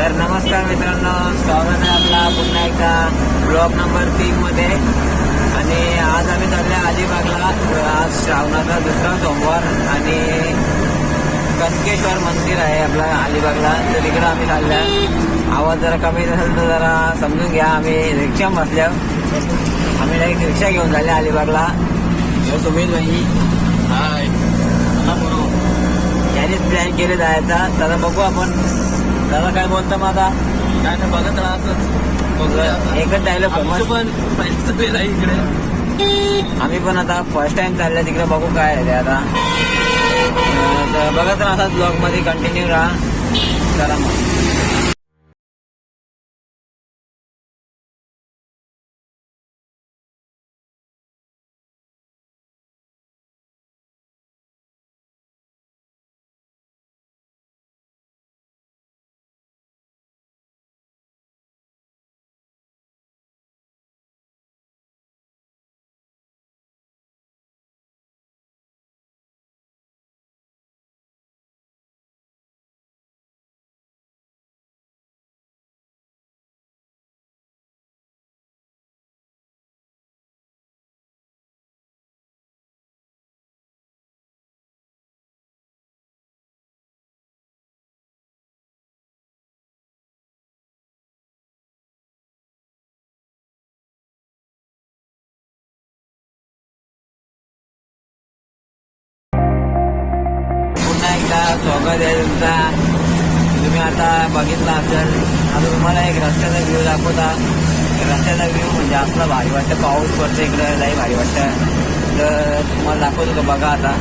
तर नमस्कार मित्रांनो, स्वागत आहे आपला पुन्हा एकदा ब्लॉग नंबर 3 मध्ये. आणि आज आम्ही चालले अलिबागला. आज श्रावणाचा दुसरा सोमवार आणि कनकेश्वर मंदिर आहे आपला अलिबागला. तर तिकडं आम्ही चालल्या. आवाज जरा कमी असेल तर जरा समजून घ्या. आम्ही रिक्षा बसल्या. आम्ही एक रिक्षा घेऊन चालले अलिबागला. सुमित भाई हाय, यानेच प्लॅन केले जायचा. तर बघू आपण. दादा काय बोलतो मग आता? काय नाही, बघत राहत एकच डायलॉग पण इकडे. आम्ही पण आता फर्स्ट टाइम चालल्या तिकडे. बघू काय आहे ते आता. तर बघत राहतात ब्लॉग मध्ये, कंटिन्यू राहा. चला मग. एकदा स्वागत आहे तुमचा. तुम्ही आता बघितला असेल. आता तुम्हाला एक रस्त्याचा व्ह्यू दाखवता. रस्त्याचा व्ह्यू म्हणजे असला भारी वाटतं. पाऊस पडतो इकडं, लई भारी वाटतं. तर तुम्हाला दाखवतो का बघा आता.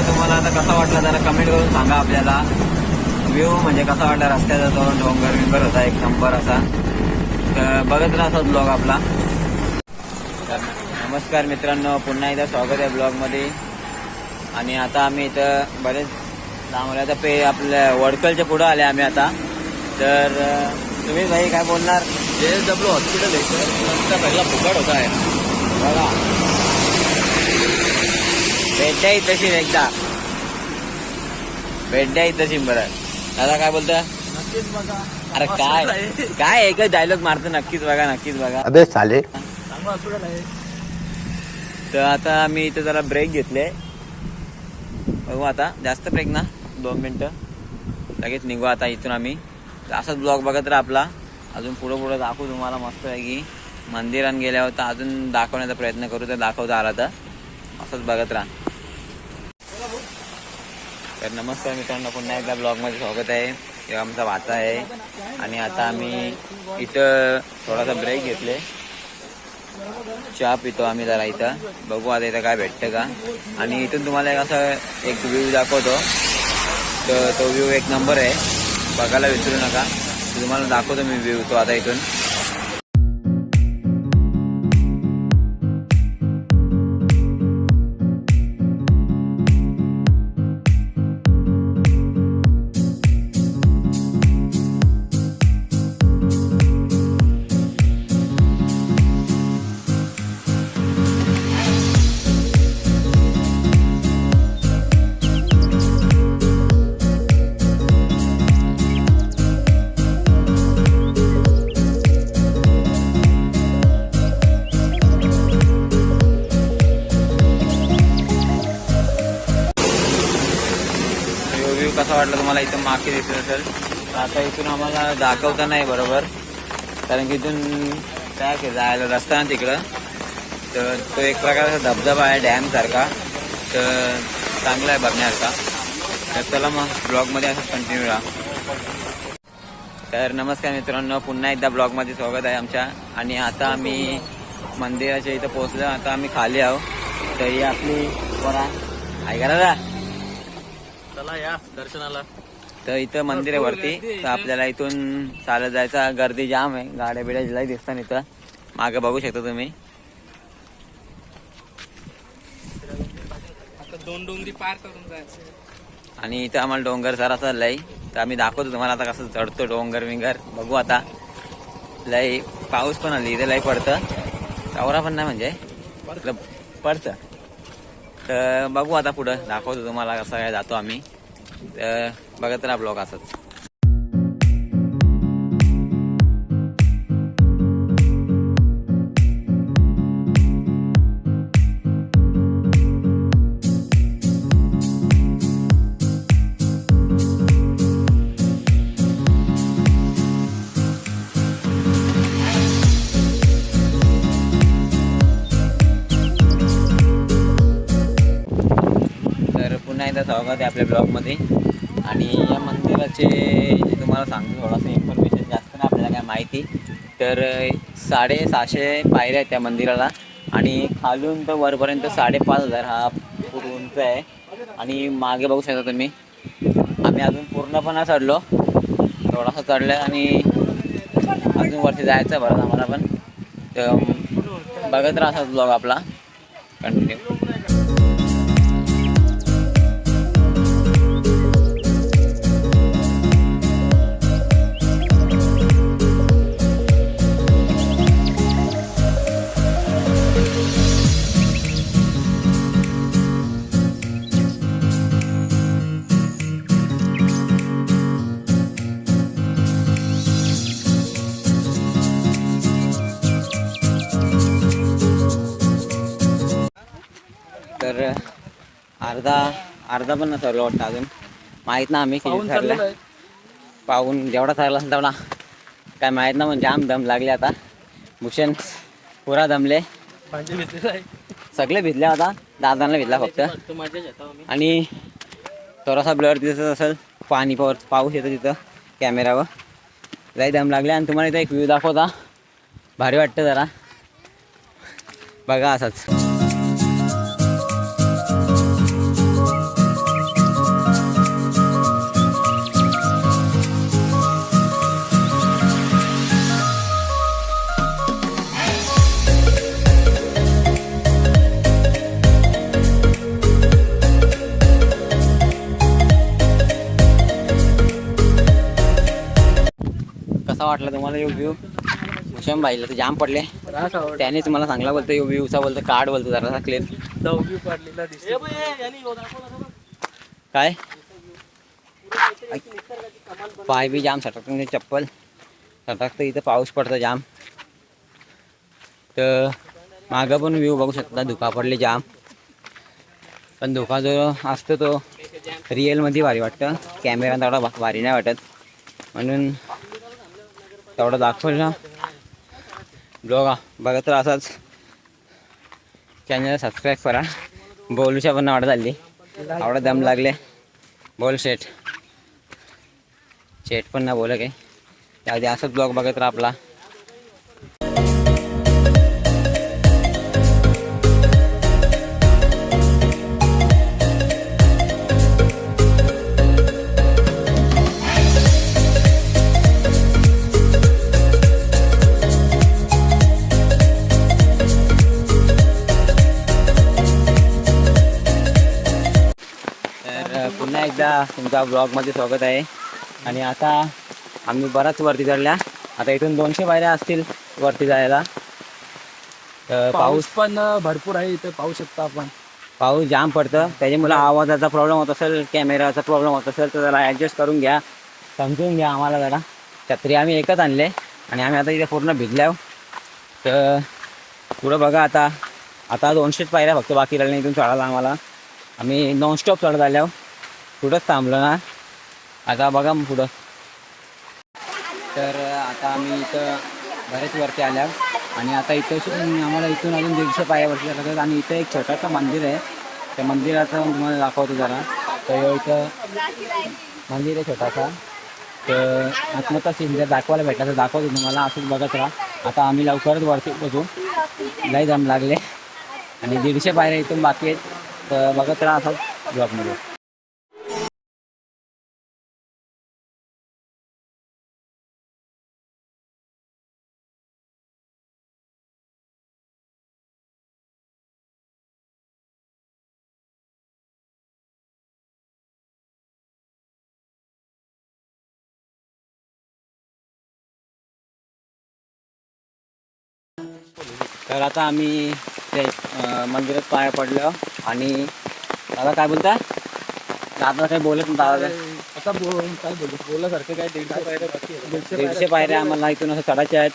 तुम्हाला आता कसा वाटला जरा कमेंट करून सांगा आपल्याला. व्ह्यू म्हणजे कसा वाटला रस्त्याचा. तो डोंगर बिंगर होता एक नंबर असा. तर बघत राहतात ब्लॉग आपला. नमस्कार मित्रांनो, पुन्हा एकदा स्वागत आहे ब्लॉग मध्ये. आणि आता आम्ही इथं बरेच लांबले. आता आपल्या वडकलच्या पुढं आले आम्ही आता. तर तुम्ही भाई काय बोलणार? JSW हॉस्पिटल आहे. पहिला फुकट होता आहे बघा, भेट द्या तशी एकदा. भेट द्या तशी. बरं दादा काय बोलता? नक्कीच बघा. अरे काय काय एकच डायलॉग मारतो. नक्कीच बघा, नक्कीच बघा. अबे साले. चांगलं हॉस्पिटल आहे. तर आता आम्ही इथं जरा ब्रेक घेतले. बघू आता. जास्त ब्रेक ना, 2 मिनिटं लगेच निघू आता इथून आम्ही. असाच ब्लॉग बघत राहा आपला. अजून पुढं दाखवू तुम्हाला मस्त आहे की मंदिरात गेल्यावर. तर अजून दाखवण्याचा प्रयत्न करू. तर दाखवता आला तर असंच बघत राहा. तर नमस्कार मित्रांनो, पुन्हा एकदा ब्लॉगमध्ये स्वागत आहे. हे आमचा वाचा आहे. आणि आता आम्ही इथं थोडासा ब्रेक घेतले. चहा पितो आम्ही जरा इथं. बघू आता इथं काय भेटतं का. आणि इथून तुम्हाला असं एक व्ह्यू दाखवतो. तर तो व्ह्यू एक नंबर आहे, बघायला विसरू नका. तुम्हाला दाखवतो मी व्ह्यू तो आता इथून. कसा वाटला तुम्हाला? इथं मागे दिसत असेल आता इथून आम्हाला दाखवता नाही बरोबर, कारण की इथून काय जायला रस्ता ना तिकडं. तर तो एक प्रकारचा धबधबा आहे डॅम सारखा, तर चांगला आहे बघण्यासारखा. तर चला मग ब्लॉगमध्ये असं कंटिन्यू राहा. तर नमस्कार मित्रांनो, पुन्हा एकदा ब्लॉगमध्ये स्वागत आहे आमच्या. आणि आता आम्ही मंदिराच्या इथं पोहोचलो. आता आम्ही खाली आहोत. तर ही आपली बरा आहे करा. चला या दर्शनाला. तर इथं मंदिर आहे वरती. तर आपल्याला इथून चालत जायचा. गर्दी जाम आहे, गाड्या बिड्या जिल्हा दिसतात इथं मागे बघू शकता तुम्ही. दोन डोंगरी पार करून जायचं. आणि इथं आम्हाला डोंगर जरासा लय, तर आम्ही दाखवतो तुम्हाला आता कसं चढतो डोंगर विंगर. बघू आता. लय पाऊस पण आली इथे, लय पडतं. चौरा पण नाही म्हणजे पडतं. तर बघू आता पुढं दाखवतो तुम्हाला कसं काय जातो आम्ही. तर बघत राहा ब्लॉग असंच. एकदा स्वागत आहे आपल्या ब्लॉगमध्ये. आणि या मंदिराचे तुम्हाला सांगतो थोडासा इन्फॉर्मेशन, जास्त नाही आपल्याला काय माहिती. तर 650 पायऱ्या आहेत त्या मंदिराला. आणि खालून तर वरपर्यंत 5500 हा पूर्ण उंच आहे. आणि मागे बघू शकता तुम्ही, आम्ही अजून पूर्ण पण चढलो, थोडासा चढलं आणि अजून वरती जायचं बरं आम्हाला पण. तर बघत राहा ब्लॉग आपला कंटिन्यू. तर अर्धा पण नसलं वाटतं अजून, माहीत ना. आम्ही किती ठरलं पाहून, जेवढा ठरला असेल तेवढा काय माहीत ना. म्हणजे जाम दम लागले आता. भूषण पुरा दमले, सगळे भिजले होता. दादांना भिजला फक्त. आणि थोडासा ब्लर दिसत असेल, पाणी पाऊस येतं तिथं कॅमेरावर. लई दम लागले. आणि तुम्हाला इथं एक व्ह्यू दाखवता, भारी वाटतं जरा, बघा असंच. कसा वाटला तुम्हाला यो व्ह्यू? भूषण बाईला तर जाम पडले, त्यानेच मला चांगला बोलतो. यो व्ह्यूचा बोलतो, कार्ड बोलतो जरा क्लिअर. काय पाय बी जाम सटकतो, म्हणजे चप्पल सटकतं. इथं पाऊस पडतो जाम. तर मागं पण व्ह्यू बघू शकता, धुका पडले जाम. पण धुका जो असतो तो रिअलमध्ये भारी वाटतं, कॅमेरा तेवढा भारी नाही वाटत. म्हणून तेवढं दाखवलं. ब्लॉग बघत तर असाच. चॅनलला सबस्क्राईब करा. बोलूच्या पण वाढ झाली, आवडं दम लागले. बोल शेट पण ना बोल काय, त्याआधी असंच ब्लॉग बघत राहा आपला. पुन्हा एकदा तुमच्या ब्लॉगमध्ये स्वागत आहे. आणि आता आम्ही बराच वरती चढल्या. आता इथून 200 पायऱ्या असतील वरती जायला. पाऊस पण भरपूर आहे इथे, पाहू शकता आपण. पाऊस जाम पडतं, त्याच्यामुळे आवाजाचा प्रॉब्लेम होत असेल, कॅमेराचा प्रॉब्लेम होत असेल तर जरा ॲडजस्ट करून घ्या, समजून घ्या आम्हाला जरा. छत्री आम्ही एकच आणले आणि आम्ही आता इथे पूर्ण भिजल्याव. तर पुढं बघा आता 200 पायऱ्या फक्त बाकी राहिल्या इथून चढायला आम्हाला. आम्ही नॉनस्टॉप चढत आल्यावर, पुढंच थांबलो ना. आता बघा पुढं तर आता आम्ही इथं बरेच वरती आल्या आणि आता इथं आम्हाला इथून अजून 150 पायऱ्या वरती लागतात आणि इथं एक छोटंसं मंदिर आहे. त्या मंदिराचं तुम्हाला दाखवतो जरा. तर इथं मंदिर आहे छोटासा. तर आत्मता सीन जर दाखवायला भेटला तर दाखवतो तुम्हाला, असंच बघत राहा. आता आम्ही लवकरच वरती बघू, लय दम लागले आणि 150 पायऱ्या इथून बाकी आहेत. तर बघत राहा असंच ब्लॉगमध्ये. तर आता आम्ही ते मंदिरात पाया पडलो आणि दादा काय बोलता? दादा काही बोलत नाही दादा. आता काय बोलासारखं काय 150 पायऱ्या बाकी आहे. 150 पायऱ्या आम्हाला इथून असं चढायच्या आहेत.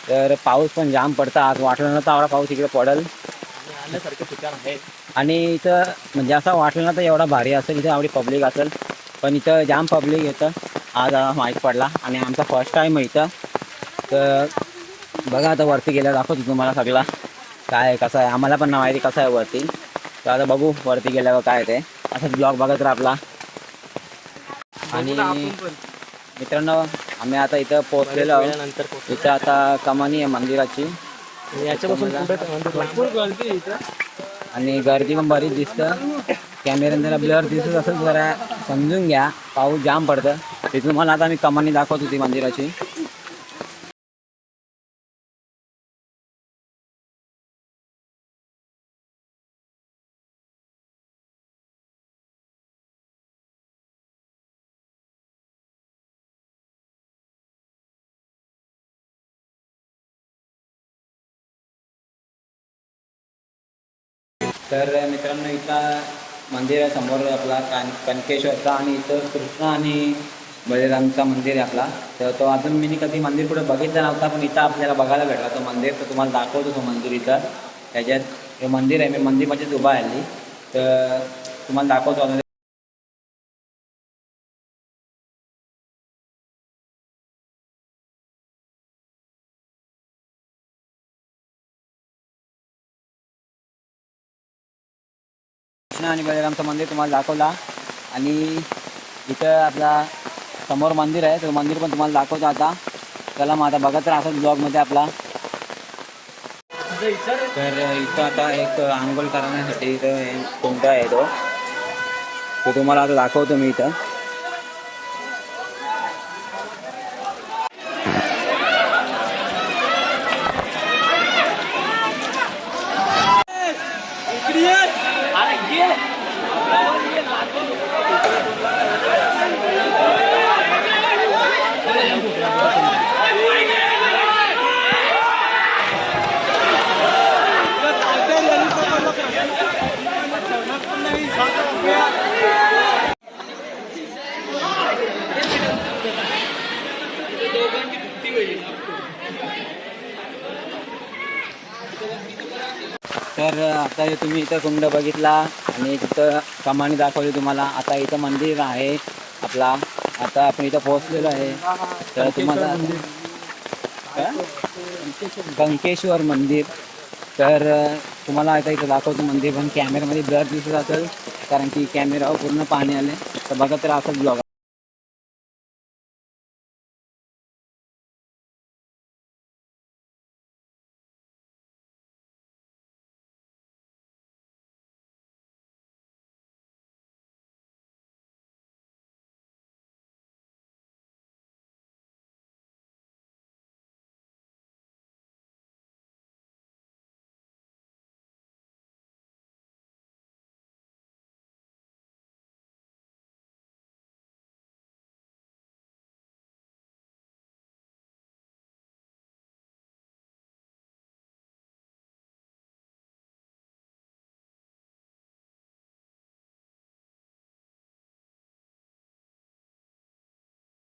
तर पाऊस पण जाम पडता, आज वाटलं ना तर एवढा पाऊस इकडे पडेल आणण्यासारखं ठिकाण आहे. आणि इथं म्हणजे असं वाटलं ना तर एवढा भारी असेल, इथं एवढी पब्लिक असेल, पण इथं जाम पब्लिक येतं. आज माहीत पडला आणि आमचा फर्स्ट टाईम आहे इथं. तर बघा आता वरती गेल्या दाखवतो तुम्हाला सगळा काय कसं आहे, आम्हाला पण माहिती कसं आहे वरती. तर आता बघू वरती गेल्यावर काय ते, असं ब्लॉग बघत राहा आपला. आणि मित्रांनो आम्ही आता इथं पोहोचलेलो आहोत. इथं आता कमानी आहे मंदिराची, याच्यापासून भरपूर गर्दी आहे इथं आणि गर्दी पण बरीच दिसतं. कॅमेऱ्याने जरा ब्लर दिसत असेल जरा समजून घ्या, पाऊस जाम पडतं. ते तुम्हाला आता मी कमानी दाखवत होती मंदिराची. तर मित्रांनो इथं मंदिर आहे समोर आपला कनकेश्वरचा, आणि इथं कृष्ण आणि बळीरामचा मंदिर आहे आपला. तर तो अजून मी कधी मंदिर कुठे बघितला नव्हता, पण इथं आपल्याला बघायला भेटला तो मंदिर. तर तुम्हाला दाखवतो तो मंदिर इथं. त्याच्यात हे मंदिर आहे, मी मंदिरमध्येच उभा आहे हल्ली. तर तुम्हाला दाखवतो. कृष्ण आणि बळीरामचं मंदिर तुम्हाला दाखवला आणि इथं आपला समोर मंदिर आहे, तर मंदिर पण तुम्हाला दाखवतो आता. चला मग आता बघत राहा असंच ब्लॉगमध्ये आपला. तर इथं आता एक आंघोळ करण्यासाठी इथं कोणता आहे तो तुम्हाला आता दाखवतो मी इथं. तर आता हे तुम्ही इथं कुंड बघितला आणि तिथं कमानी दाखवली तुम्हाला. आता इथं मंदिर आहे आपला. आता आपण इथं पोहोचलेलो आहे. तर तुम्हाला कंकेश्वर मंदिर. तर तुम्हाला आता इथं दाखवतो मंदिर, पण कॅमेऱ्यामध्ये ब्लर दिसत असेल कारण की कॅमेरावर पूर्ण पाणी आले. तर बघत राहा असंच ब्लॉग.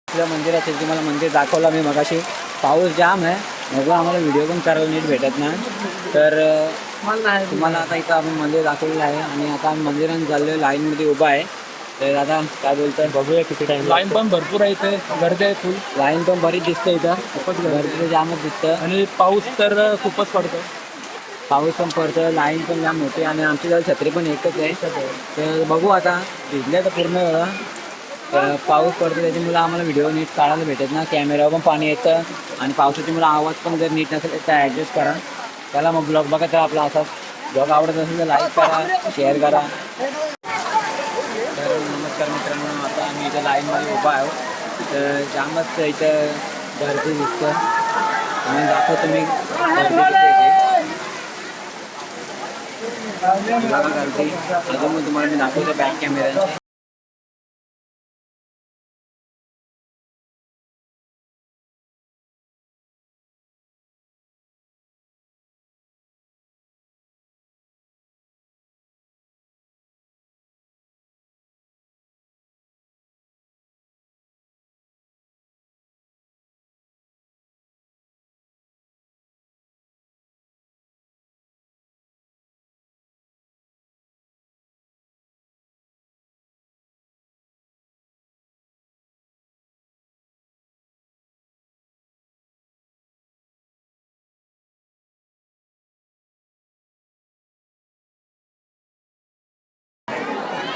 आपल्या मंदिरात तुम्हाला मंदिर दाखवलं मी मगाशी. पाऊस जाम आहे, मग आम्हाला व्हिडिओ पण करायला नीट भेटत नाही. तर तुम्हाला आता इथं आपण मंदिर दाखवलेलं आहे आणि आता आम्ही मंदिरात चाललो, लाईनमध्ये उभा आहे. तर दादा काय बोलतोय, बघूया किती टाइम. लाईन पण भरपूर आहे इथे, गर्दी आहे फुल. लाईन पण बरीच दिसते इथं, खूपच गर्दी. गर्दी तर जामच दिसतं. आणि पाऊस तर खूपच पडतो. पाऊस पण पडतो, लाईन पण जाम होते आणि आमची जवळ छत्री पण एकच आहे. तर बघू आता, भिजल्या तर पूर्ण बघा. तर पाऊस पडतो त्याच्यामुळे आम्हाला व्हिडिओ नीट काढायला भेटत ना, कॅमेरावर पण पाणी येतं आणि पावसाची मला आवाज पण जर नीट नसेल तर ॲडजस्ट करा. त्याला मग ब्लॉग बघा, तर आपला असाच ब्लॉग आवडत असेल तर लाईक करा, शेअर करा. तर नमस्कार मित्रांनो, आता आम्ही इथं लाईनमध्ये उभा आहोत. तर जामच इथं गर्दी दिसतं आणि दाखवतो मी गर्दी किती आहे ते. बघा गर्दी, अजून मग तुम्हाला मी दाखवतो बॅक कॅमेऱ्याचे.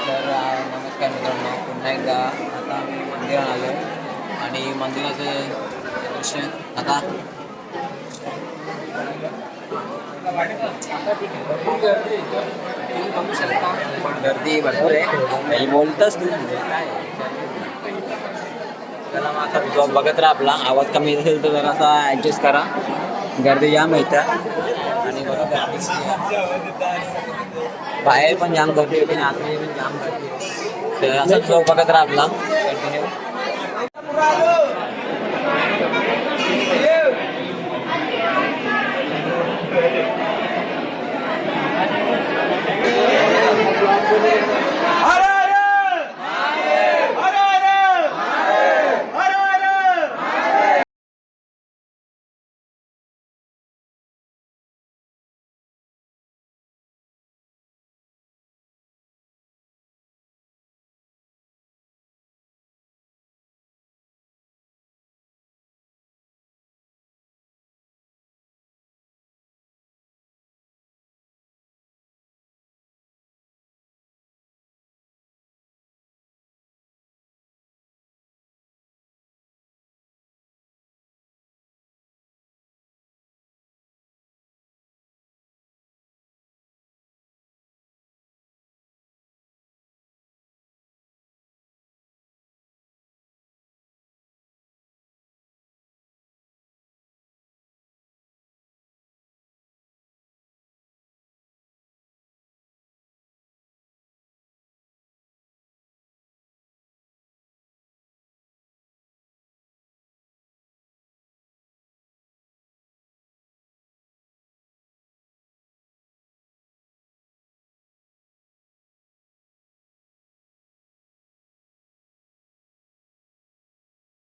तर नमस्कार मित्रांनो, पुन्हा एकदा आता आम्ही मंदिरात आलो आणि मंदिराचं दृश्य आता गर्दी भरपूर आहे. बोलतच तू काय. चला मग आता ब्लॉग बघत राहा. आपला आवाज कमी असेल तर जरासा ॲडजस्ट करा. गर्दी जाम येतं आणि बघा गर्दी बाहेर पण जाम गर्दी होती आणि आतमध्ये पण जाम गर्दी होती. तर असाच ब्लॉग बघत राहा आपला कंटिन्यू.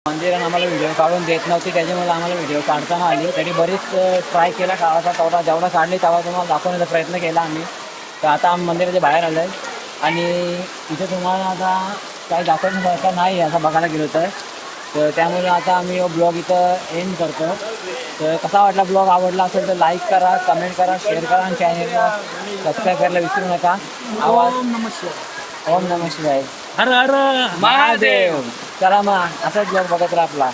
मंदिरात आम्हाला व्हिडिओ काढून देत नव्हती, त्याच्यामुळे आम्हाला व्हिडिओ काढताना आली. तरी बरीच ट्राय केला काढायचा, तेवढा जेवढा काढली तेव्हा तुम्हाला दाखवण्याचा प्रयत्न केला आम्ही. तर आता आम्ही मंदिराच्या बाहेर आलो आहे आणि इथे तुम्हाला आता काही दाखवण्यासारखं नाही असं बघायला गेलो तर त्यामुळे आता आम्ही ब्लॉग इथं एंड करतो. तर कसा वाटला ब्लॉग, आवडला असेल तर लाईक करा, कमेंट करा, शेअर करा आणि चॅनलला सबस्क्राईब करायला विसरू नका. आवाज ओम नमः शिवाय, हर हर महादेव. चला मग असाच ब्लॉग बघत राहा आपला.